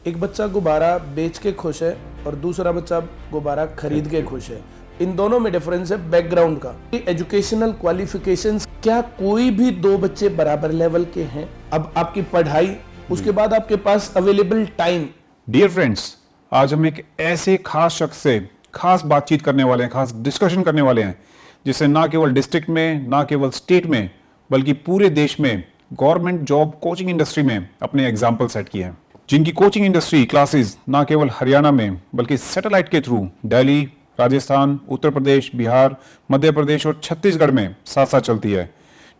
एक बच्चा गुब्बारा बेच के खुश है और दूसरा बच्चा गुब्बारा खरीद के खुश है। इन दोनों में डिफरेंस है बैकग्राउंड का। एजुकेशनल क्वालिफिकेशंस, क्या कोई भी दो बच्चे बराबर लेवल के हैं? अब आपकी पढ़ाई, उसके बाद आपके पास अवेलेबल टाइम। डियर फ्रेंड्स, आज हम एक ऐसे खास शख्स से खास बातचीत करने वाले हैं, खास डिस्कशन करने वाले हैं, जिससे ना केवल डिस्ट्रिक्ट में, ना केवल स्टेट में, बल्कि पूरे देश में गवर्नमेंट जॉब कोचिंग इंडस्ट्री में अपने एग्जाम्पल सेट किए हैं, जिनकी कोचिंग इंडस्ट्री क्लासेस ना केवल हरियाणा में बल्कि सैटेलाइट के थ्रू दिल्ली, राजस्थान, उत्तर प्रदेश, बिहार, मध्य प्रदेश और छत्तीसगढ़ में साथ साथ चलती है,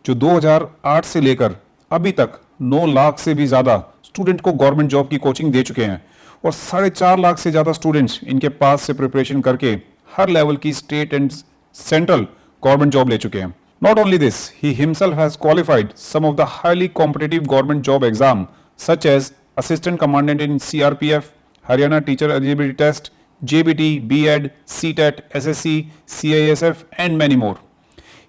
जो 2008 से लेकर अभी तक 9 लाख से भी ज़्यादा स्टूडेंट को गवर्नमेंट जॉब की कोचिंग दे चुके हैं और 4.5 लाख से ज़्यादा स्टूडेंट्स इनके पास से प्रिपरेशन करके हर लेवल की state and central government job ले चुके हैं। Not only this, he himself has qualified some of the highly competitive government job exam such as Assistant Commandant in CRPF, Haryana Teacher Eligibility Test, JBT, B.Ed, CTET, SSC, CISF and many more.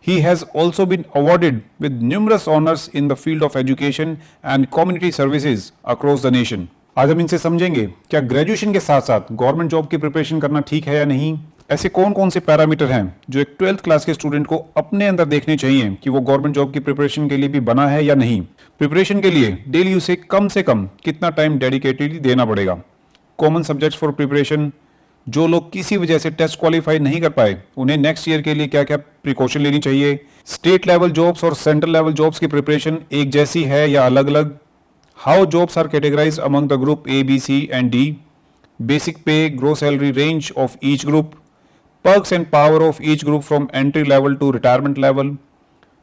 He has also been awarded with numerous honors in the field of education and community services across the nation. आज हम इनसे समझेंगे क्या graduation के साथ साथ government job की preparation करना ठीक है या नहीं, ऐसे कौन कौन से पैरामीटर हैं जो एक 12th क्लास के स्टूडेंट को अपने अंदर देखने चाहिए कि वो गवर्नमेंट जॉब की प्रिपरेशन के लिए भी बना है या नहीं। प्रिपरेशन के लिए डेली उसे कम से कम कितना टाइम डेडिकेटेडली देना पड़ेगा। कॉमन सब्जेक्ट्स फॉर प्रिपरेशन, जो लोग किसी वजह से टेस्ट क्वालिफाई नहीं कर पाए उन्हें नेक्स्ट ईयर के लिए क्या क्या प्रिकॉशन लेनी चाहिए। स्टेट लेवल जॉब्स और सेंट्रल लेवल जॉब्स की प्रिपरेशन एक जैसी है या अलग अलग। How jobs are categorized among the group A, B, C and D. Basic pay, gross salary range of each group. Perks and power of each group from entry level to retirement level.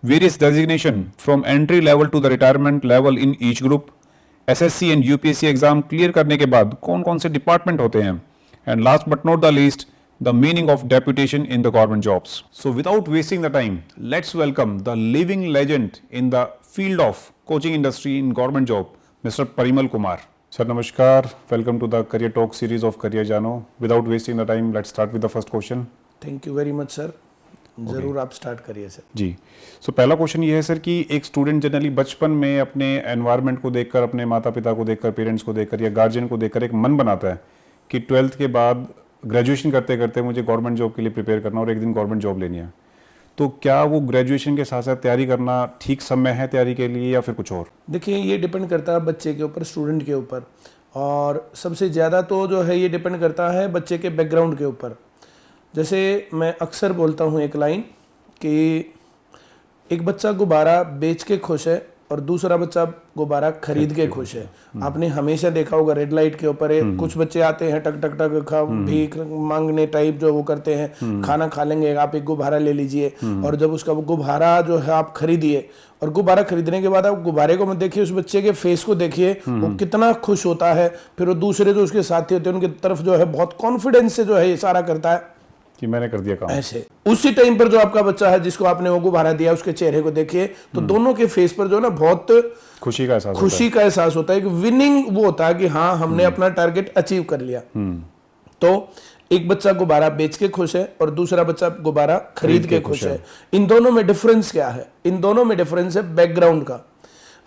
Various designation from entry level to the retirement level in each group. SSC and UPSC exam clear करने के बाद कौन कौन से department होते हैं, and last but not the least, the meaning of deputation in the government jobs. So without wasting the time, let's welcome the living legend in the field of coaching industry in government job, mister Parimal Kumar. Sir नमस्कार, welcome to the career talk series of career जानो। Without wasting the time, let's start with the first question. Thank you very much sir, जरूर आप start करिए sir. जी, सो पहला question ये है sir कि एक स्टूडेंट जनरली बचपन में अपने एनवायरनमेंट को देखकर, अपने माता पिता को देखकर, पेरेंट्स को देखकर या गार्जियन को देखकर एक मन बनाता है कि 12th के बाद ग्रेजुएशन करते करते मुझे गवर्नमेंट जॉब के लिए प्रिपेयर करना और एक दिन गवर्नमेंट जॉब लेनी है। तो क्या वो ग्रेजुएशन के साथ साथ तैयारी करना ठीक समय है तैयारी के लिए या फिर कुछ और? देखिए, ये डिपेंड करता है बच्चे के ऊपर, स्टूडेंट के ऊपर, और सबसे ज़्यादा तो जो है ये डिपेंड करता है बच्चे के बैकग्राउंड के ऊपर। जैसे मैं अक्सर बोलता हूँ एक लाइन कि एक बच्चा गुब्बारा बेच के खुश है और दूसरा बच्चा गुब्बारा खरीद के खुश है। आपने हमेशा देखा होगा रेड लाइट के ऊपर कुछ बच्चे आते हैं टक टक टक भीख मांगने टाइप, जो वो करते हैं, खाना खा लेंगे, आप एक गुब्बारा ले लीजिए, और जब उसका गुब्बारा जो है आप खरीदिए, और गुब्बारा खरीदने के बाद आप गुब्बारे को मत देखिए, उस बच्चे के फेस को देखिए, वो कितना खुश होता है। फिर वो दूसरे जो उसके साथी होते हैं उनकी तरफ जो है बहुत कॉन्फिडेंस से जो है इशारा करता है कि मैंने कर दिया काम। ऐसे उसी टाइम पर जो आपका बच्चा है जिसको आपने वो गुब्बारा दिया, उसके चेहरे को देखिए तो दोनों के फेस पर जो है ना बहुत खुशी का एहसास होता है कि विनिंग वो होता है कि हाँ, हमने अपना टारगेट अचीव कर लिया। तो एक बच्चा गुब्बारा बेच के खुश है और दूसरा बच्चा गुब्बारा खरीद के खुश है। इन दोनों में डिफरेंस क्या है? इन दोनों में डिफरेंस है बैकग्राउंड का।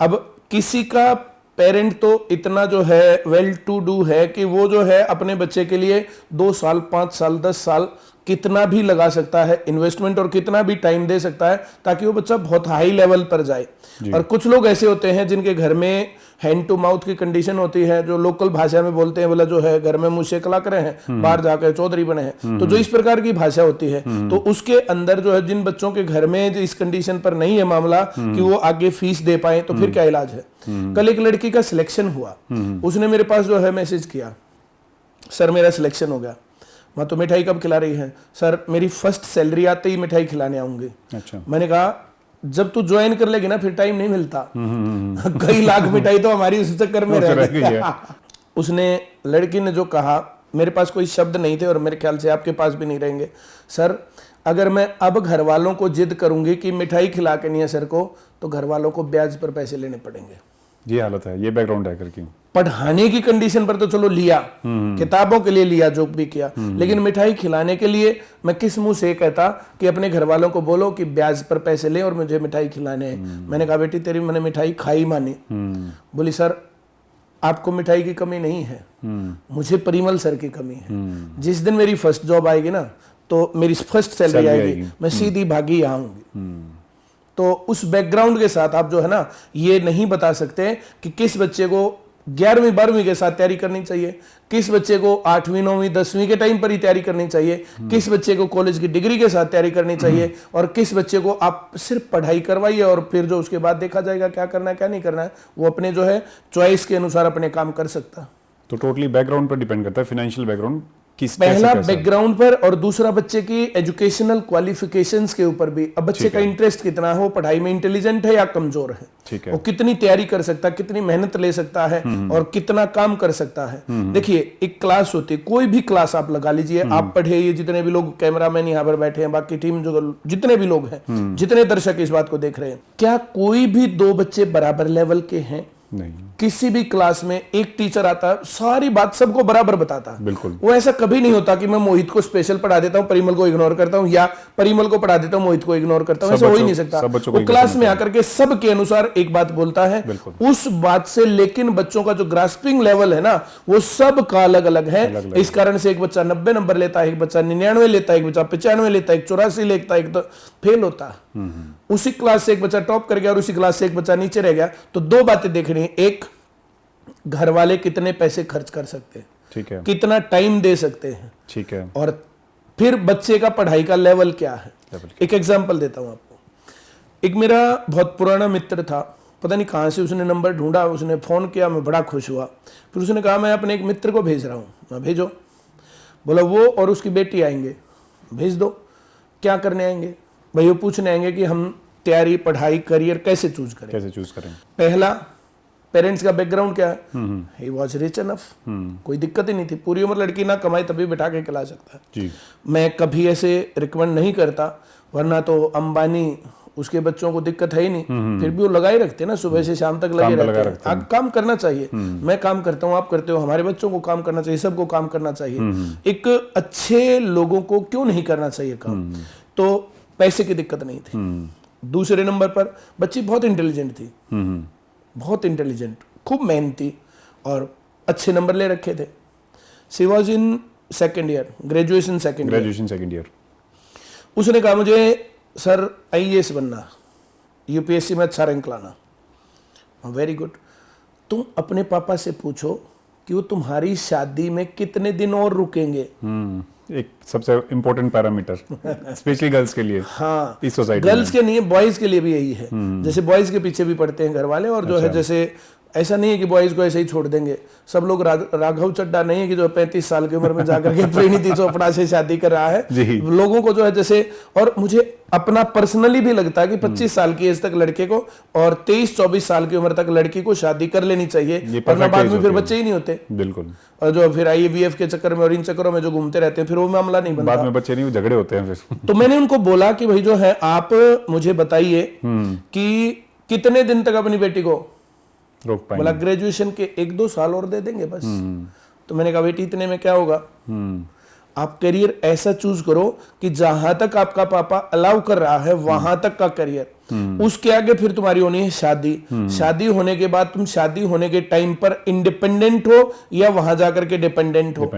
अब किसी का पेरेंट तो इतना जो है वेल टू डू है कि वो जो है अपने बच्चे के लिए 2 साल, 5 साल, 10 साल कितना भी लगा सकता है इन्वेस्टमेंट और कितना भी टाइम दे सकता है ताकि वो बच्चा बहुत हाई लेवल पर जाए। और कुछ लोग ऐसे होते हैं जिनके घर में हैंड टू माउथ की कंडीशन होती है, जो लोकल भाषा में बोलते हैं, बोला जो है घर में मुँह से कला करे हैं, बाहर जाकर चौधरी बने हैं। तो जो इस प्रकार की भाषा होती है, तो उसके अंदर जो है जिन बच्चों के घर में इस कंडीशन पर नहीं है मामला कि वो आगे फीस दे पाए, तो फिर क्या इलाज है? कल एक लड़की का सिलेक्शन हुआ, उसने मेरे पास जो है मैसेज किया, सर मेरा सिलेक्शन हो गया। मैं तो मिठाई कब खिला रही है? सर मेरी फर्स्ट सैलरी आते ही मिठाई खिलाने आऊंगी। अच्छा। मैंने कहा जब तू ज्वाइन कर लेगी ना फिर टाइम नहीं मिलता। कई लाख मिठाई तो हमारी उस चक्कर में रह गई है। उसने, लड़की ने जो कहा, मेरे पास कोई शब्द नहीं थे और मेरे ख्याल से आपके पास भी नहीं रहेंगे। सर अगर मैं अब घर वालों को जिद करूंगी कि मिठाई खिला के नहीं है सर को, तो घर वालों को ब्याज पर पैसे लेने पड़ेंगे। ये हालत है, ये बैकग्राउंड है करके। पढ़ाने की कंडीशन पर तो चलो लिया, किताबों के लिए लिया, जो भी किया, लेकिन मिठाई खिलाने के लिए मैं किस मुंह से कहता कि अपने घर वालों को बोलो कि ब्याज पर पैसे ले और मुझे मिठाई खिलाने हैं। मैंने कहा बेटी तेरी मैंने मिठाई खाई मानी। बोली सर आपको मिठाई की कमी नहीं है, मुझे परिमल सर की कमी है। जिस दिन मेरी फर्स्ट जॉब आएगी ना, तो मेरी फर्स्ट सैलरी आएगी, मैं सीधी भागी यहाँ आऊंगी। तो उस बैकग्राउंड के साथ आप जो है ना, ये नहीं बता सकते कि किस बच्चे को 11वीं 12वीं के साथ तैयारी करनी चाहिए, किस बच्चे को 8वीं 9वीं 10वीं के टाइम पर ही तैयारी करनी चाहिए, किस बच्चे को कॉलेज की डिग्री के साथ तैयारी करनी चाहिए, और किस बच्चे को आप सिर्फ पढ़ाई करवाइए और फिर जो उसके बाद देखा जाएगा क्या करना है क्या नहीं करना है, वो अपने जो है चॉइस के अनुसार अपने काम कर सकता। तो टोटली बैकग्राउंड पर डिपेंड करता है, फाइनेंशियल बैकग्राउंड किस, पहला बैकग्राउंड पर, और दूसरा बच्चे की एजुकेशनल क्वालिफिकेशंस के ऊपर भी। अब बच्चे का इंटरेस्ट कितना है, वो पढ़ाई में इंटेलिजेंट है या कमजोर है, ठीक है, वो कितनी तैयारी कर सकता है, कितनी मेहनत ले सकता है और कितना काम कर सकता है। देखिए, एक क्लास होती है, कोई भी क्लास आप लगा लीजिए, आप पढ़े, ये जितने भी लोग कैमरामैन यहाँ पर बैठे हैं, बाकी टीम जो जितने भी लोग हैं, जितने दर्शक इस बात को देख रहे हैं, क्या कोई भी दो बच्चे बराबर लेवल के हैं? नहीं। किसी भी क्लास में एक टीचर आता है, सारी बात सबको बराबर बताता है। बिल्कुल। वो ऐसा कभी नहीं होता कि मैं मोहित को स्पेशल पढ़ा देता हूं, परिमल को इग्नोर करता हूं, या परिमल को पढ़ा देता हूं, मोहित को इग्नोर करता हूं। ऐसा हो ही नहीं सकता। वो क्लास में आकर के सबके अनुसार एक बात बोलता है, उस बात से। लेकिन बच्चों का जो ग्रास्पिंग लेवल है ना, वो सबका अलग अलग है। इस कारण से एक बच्चा 90 नंबर लेता है, एक बच्चा 99 लेता है, एक बच्चा 95 लेता है, एक 84 लेता है, एक तो फेल होता है। उसी क्लास से एक बच्चा टॉप कर गया और उसी क्लास से एक बच्चा नीचे रह गया। तो दो बातें देखनी है, एक, घर वाले कितने पैसे खर्च कर सकते हैं, ठीक है, कितना टाइम दे सकते हैं, ठीक है, और फिर बच्चे का पढ़ाई का लेवल क्या है। एक एग्जांपल देता हूं आपको। एक मेरा बहुत पुराना मित्र था, पता नहीं कहां से उसने नंबर ढूंढा, उसने फोन किया, मैं बड़ा खुश हुआ। फिर उसने कहा मैं अपने एक मित्र को भेज रहा हूं। मैं, भेजो। बोला वो और उसकी बेटी आएंगे। भेज दो। क्या करने आएंगे? भाई वो पूछने आएंगे कि हम तैयारी, पढ़ाई, करियर कैसे चूज करें। पहला, पेरेंट्स का बैकग्राउंड क्या है? ही वॉज रिच इनफ, कोई दिक्कत ही नहीं थी, पूरी उम्र लड़की ना कमाई तभी बिठा के खिला सकता है जी। मैं कभी ऐसे रिकमेंड नहीं करता, वरना तो अंबानी, उसके बच्चों को दिक्कत है ही नहीं, फिर भी वो लगाए रखते हैं ना, सुबह से शाम तक लगे रहते हैं। काम करना चाहिए, मैं काम करता हूँ, आप करते हो, हमारे बच्चों को काम करना चाहिए, सबको काम करना चाहिए। एक अच्छे लोगों को क्यों नहीं करना चाहिए काम? तो पैसे की दिक्कत नहीं थी। दूसरे नंबर पर बच्ची बहुत इंटेलिजेंट थी, बहुत इंटेलिजेंट, खूब मेहनती, और अच्छे नंबर ले रखे थे। She was in second year, graduation second year. उसने कहा मुझे सर IAS बनना, UPSC में अच्छा रैंक लाना। Very good. तुम अपने पापा से पूछो कि वो तुम्हारी शादी में कितने दिन और रुकेंगे। एक सबसे इंपॉर्टेंट पैरामीटर स्पेशली गर्ल्स के लिए। हाँ, इस सोसाइटी गर्ल्स के नहीं, बॉयज के लिए भी यही है। जैसे बॉयज के पीछे भी पड़ते हैं घर वाले, और जो है जैसे ऐसा नहीं है कि बॉयज को ऐसे ही छोड़ देंगे। सब लोग राघव चड्डा नहीं है कि जो 35 साल की उम्र में जाकर के परिणीति चोपड़ा से शादी कर रहा है। लोगों को जो है जैसे, और मुझे अपना पर्सनली भी लगता है कि 25 साल की एज तक लड़के को और 23-24 साल की उम्र तक लड़की को शादी कर लेनी चाहिए, वरना बाद में फिर बच्चे ही नहीं होते। बिल्कुल। और जो फिर IVF के चक्कर में और इन चक्करों में जो घूमते रहते हैं, फिर वो मामला नहीं बनता, बाद में बच्चे नहीं, झगड़े होते हैं फिर। तो मैंने उनको बोला कि भाई जो है आप मुझे बताइए कि कितने दिन तक अपनी बेटी को रोक पाएंगे। बोला ग्रेजुएशन के 1-2 साल और दे देंगे बस। तो मैंने कहा बेटी इतने में क्या होगा, आप करियर ऐसा चूज करो कि जहां तक आपका पापा अलाउ कर रहा है वहां तक का करियर, उसके आगे फिर तुम्हारी होनी है शादी। शादी होने के बाद तुम शादी होने के टाइम पर इंडिपेंडेंट हो या वहां जाकर के डिपेंडेंट हो।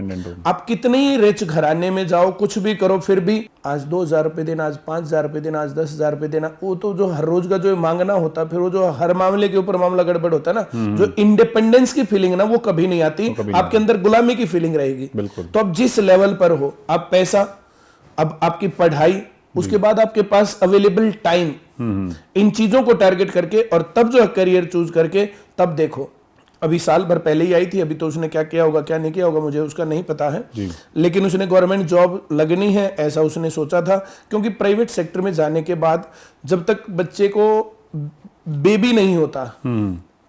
आप कितने ही रिच घराने में जाओ, कुछ भी करो, फिर भी आज 2,000 रुपए देना, आज 5,000 रुपए देना, आज 10,000 रुपए देना, वो तो जो हर रोज का जो मांगना होता, फिर वो जो हर मामले के ऊपर मामला गड़बड़ होता है ना, जो इंडिपेंडेंस की फीलिंग ना, वो कभी नहीं आती, आपके अंदर गुलामी की फीलिंग रहेगी। तो अब जिस लेवल पर हो, आप पैसा, अब आपकी पढ़ाई, उसके बाद आपके पास अवेलेबल टाइम, इन चीजों को टारगेट करके और तब जो है करियर चूज करके तब देखो। अभी साल भर पहले ही आई थी, अभी तो उसने क्या किया होगा क्या नहीं किया होगा मुझे उसका नहीं पता है, लेकिन उसने गवर्नमेंट जॉब लगनी है ऐसा उसने सोचा था। क्योंकि प्राइवेट सेक्टर में जाने के बाद जब तक बच्चे को बेबी नहीं होता,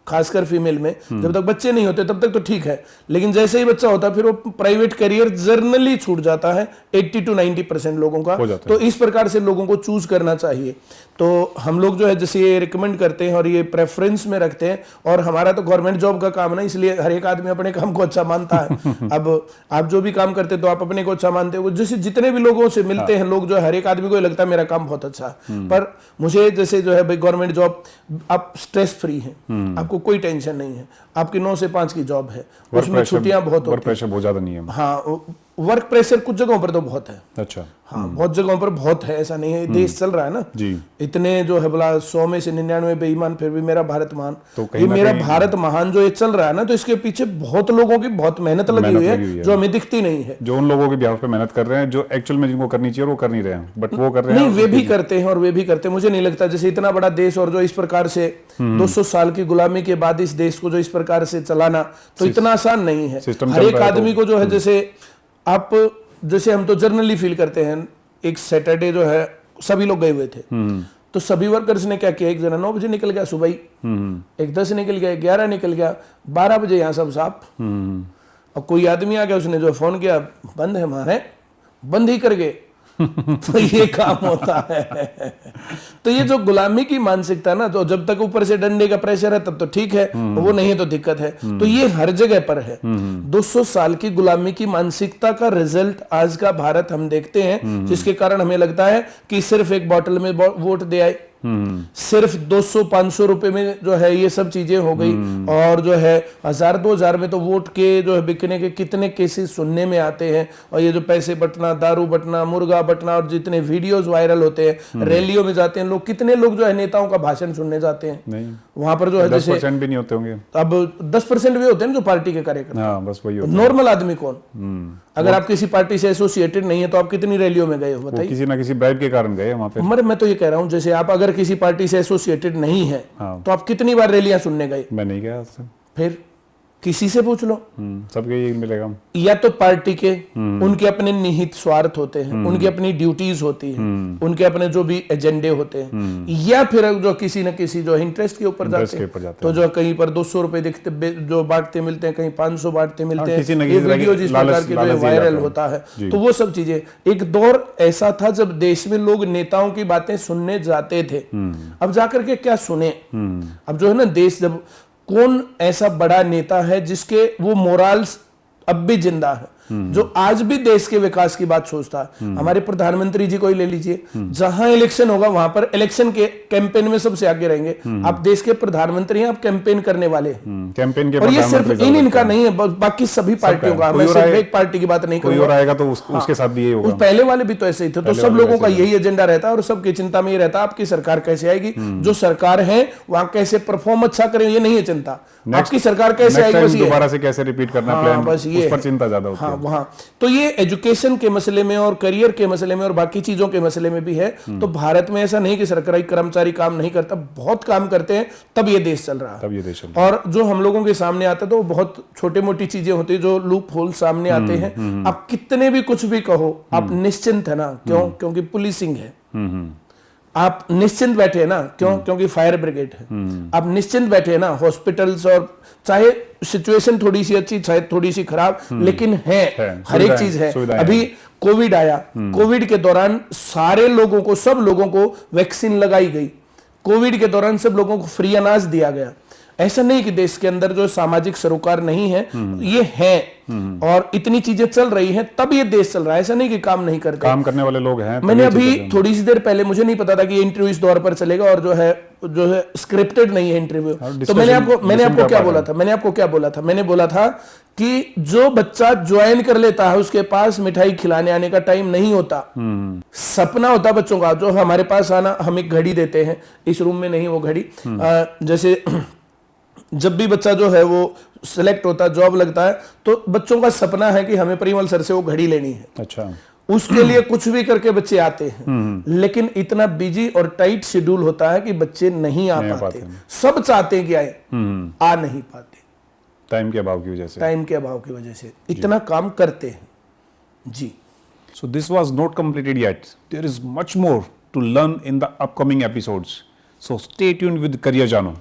खासकर फीमेल में जब तक बच्चे नहीं होते तब तक तो ठीक है, लेकिन जैसे ही बच्चा होता है फिर वो प्राइवेट करियर जर्नली छूट जाता है 80 to 90% लोगों का। तो इस प्रकार से लोगों को चूज करना चाहिए। तो हम लोग जो है जैसे ये रिकमेंड करते हैं और ये प्रेफरेंस में रखते हैं, और हमारा तो गवर्नमेंट जॉब का काम है ना, इसलिए हर एक आदमी अपने काम को अच्छा मानता है। अब आप जो भी काम करते तो आप अपने को अच्छा मानते हो, जैसे जितने भी लोगों से मिलते हैं लोग, जो है हर एक आदमी को लगता है मेरा काम बहुत अच्छा है। पर मुझे जैसे जो है भाई गवर्नमेंट जॉब, आप स्ट्रेस फ्री हैं, आपको आपको कोई टेंशन नहीं है, आपकी 9 से 5 की जॉब है, उसमें छुट्टियां बहुत वर्क प्रेशर बहुत ज्यादा नहीं है। हाँ, वर्क प्रेशर कुछ जगहों पर तो बहुत है। अच्छा। हाँ, बहुत जगहों पर बहुत है, ऐसा नहीं है। देश चल रहा है ना जी। इतने जो है बोला 100 में से 99 बेईमान फिर भी मेरा भारत महान, तो ये मेरा भारत महान जो ये चल रहा है ना, तो इसके पीछे बहुत लोगों की बहुत मेहनत लगी हुई है जो हमें दिखती नहीं है। जो उन लोगों के बिहाफ पे मेहनत कर रहे हैं, जो एक्चुअल में जिनको करनी चाहिए वो कर नहीं रहे हैं, बट वो कर रहे हैं। नहीं, वे भी करते हैं और वे भी करते हैं। मुझे नहीं लगता जैसे इतना बड़ा देश और जो इस प्रकार से 200 साल की गुलामी के बाद इस देश को जो इस प्रकार से चलाना तो इतना आसान नहीं है। हर एक आदमी को जो है, जैसे हम तो जर्नली फील करते हैं, एक सैटरडे जो है सभी लोग गए हुए थे, तो सभी वर्कर्स ने क्या किया, एक जना 9 बजे निकल गया सुबह ही, एक 10 निकल गया, 11 निकल गया, 12 बजे यहाँ सब साफ। और कोई आदमी आ गया, उसने जो फोन किया बंद है हमारे, बंद ही कर गए। तो ये काम होता है। तो ये जो गुलामी की मानसिकता ना, तो जब तक ऊपर से डंडे का प्रेशर है तब तो ठीक है, वो नहीं है तो दिक्कत है। तो ये हर जगह पर है। 200 साल की गुलामी की मानसिकता का रिजल्ट आज का भारत हम देखते हैं, जिसके कारण हमें लगता है कि सिर्फ एक बोतल में वोट दे आए, सिर्फ 200-500 रुपए में जो है ये सब चीजें हो गई, और जो है 1000-2000 में तो वोट के जो है बिकने के कितने केसेस सुनने में आते हैं। और ये जो पैसे बंटना, दारू बंटना, मुर्गा बंटना, और जितने वीडियोस वायरल होते हैं, रैलियों में जाते हैं लोग, कितने लोग जो है नेताओं का भाषण सुनने जाते हैं, नहीं वहां पर जो है 10% भी नहीं होते होंगे। अब 10% भी होते हैं जो पार्टी के कार्यकर्ता, हाँ, बस वही होता है। नॉर्मल आदमी कौन? अगर आप किसी पार्टी से एसोसिएटेड नहीं है तो आप कितनी रैलियों में गए हो बताइए? किसी ना किसी ब्राइब के कारण गए वहां पे। मगर मैं तो ये कह रहा हूं, जैसे आप अगर किसी पार्टी से एसोसिएटेड नहीं है, तो आप कितनी बार रैलियां सुनने गए? मैं नहीं गया उससे। फिर किसी से पूछ लो, सबके यही मिलेगा। या तो पार्टी के उनके अपने निहित स्वार्थ होते हैं, उनकी अपनी ड्यूटीज होती है, उनके अपने जो भी एजेंडे होते हैं, या फिर जो किसी न किसी जो इंटरेस्ट के ऊपर जाते हैं, तो जो कहीं पर 200 रुपए दिखते जो बांटते मिलते हैं, कहीं 500 बांटते मिलते हैं, ये वीडियो जिस प्रकार के जो वायरल होता है, तो वो सब चीजें। एक दौर ऐसा था जब देश में लोग नेताओं की बातें सुनने जाते थे, अब जाकर के क्या सुने? अब जो है ना, देश जब कौन ऐसा बड़ा नेता है जिसके वो मोरल्स अब भी जिंदा है, जो आज भी देश के विकास की बात सोचता है? हमारे प्रधानमंत्री जी को ही ले लीजिए, जहां इलेक्शन होगा वहां पर इलेक्शन के कैंपेन में सबसे आगे रहेंगे। आप देश के प्रधानमंत्री हैं, आप कैंपेन करने वाले हैं, कैंपेन के। और ये सिर्फ इनका नहीं है, बाकी सभी पार्टियों का। मैं सिर्फ एक पार्टी की बात नहीं करूंगा, कोई और आएगा तो उसके साथ भी यही होगा। पहले वाले भी तो ऐसे ही थे। तो सब लोगों का यही एजेंडा रहता है और सबकी चिंता में ये रहता है आपकी सरकार कैसे आएगी, जो सरकार है वहां कैसे परफॉर्म अच्छा करें, ये नहीं है चिंता। आपकी सरकार कैसे आएगी, बस ये दोबारा से कैसे रिपीट करना प्लान, बस ये उस पर चिंता ज्यादा होती है। हाँ, वहां तो ये एजुकेशन के मसले में और करियर के मसले में और बाकी चीजों के मसले में भी है। तो भारत में ऐसा नहीं कि सरकारी कर्मचारी काम नहीं करता, बहुत काम करते हैं, तब ये देश चल रहा है। तब ये देश चल रहा है। और जो हम लोगों के सामने आता है तो बहुत छोटे मोटी चीजें होती है, जो लूप होल सामने आते हैं। आप कितने भी कुछ भी कहो, आप निश्चिंत है ना, क्यों? क्योंकि पुलिसिंग है। आप निश्चिंत बैठे हैं ना, क्यों? क्योंकि फायर ब्रिगेड है। आप निश्चिंत बैठे हैं ना, हॉस्पिटल्स, और चाहे सिचुएशन थोड़ी सी अच्छी चाहे थोड़ी सी खराब, लेकिन है हर एक चीज है। अभी कोविड आया, कोविड के दौरान सारे लोगों को, सब लोगों को वैक्सीन लगाई गई। कोविड के दौरान सब लोगों को फ्री अनाज दिया गया। ऐसा नहीं कि देश के अंदर जो सामाजिक सरोकार नहीं है, ये है, और इतनी चीजें चल रही हैं, तब ये देश चल रहा है। ऐसा नहीं कि काम नहीं करते, काम करने वाले लोग हैं। मैंने अभी थोड़ी सी देर पहले, मुझे नहीं पता था कि ये इंटरव्यू इस दौर पर चलेगा, और जो है स्क्रिप्टेड नहीं है इंटरव्यू। तो मैंने आपको क्या बोला था? मैंने बोला था कि जो बच्चा ज्वाइन कर लेता है उसके पास मिठाई खिलाने आने का टाइम नहीं होता। सपना होता बच्चों का, जो हमारे पास आना, हम एक घड़ी देते हैं, इस रूम में नहीं वो घड़ी, जैसे जब भी बच्चा जो है वो सिलेक्ट होता है, जॉब लगता है, तो बच्चों का सपना है कि हमें परिमल सर से वो घड़ी लेनी है। अच्छा। उसके लिए कुछ भी करके बच्चे आते हैं, लेकिन इतना बिजी और टाइट शेड्यूल होता है कि बच्चे नहीं आ पाते। सब चाहते हैं कि आए, आ नहीं पाते, टाइम के अभाव की वजह से इतना काम करते हैं जी। So this was not completed yet. There is much more to learn in the upcoming episodes. So stay tuned with Career Jano.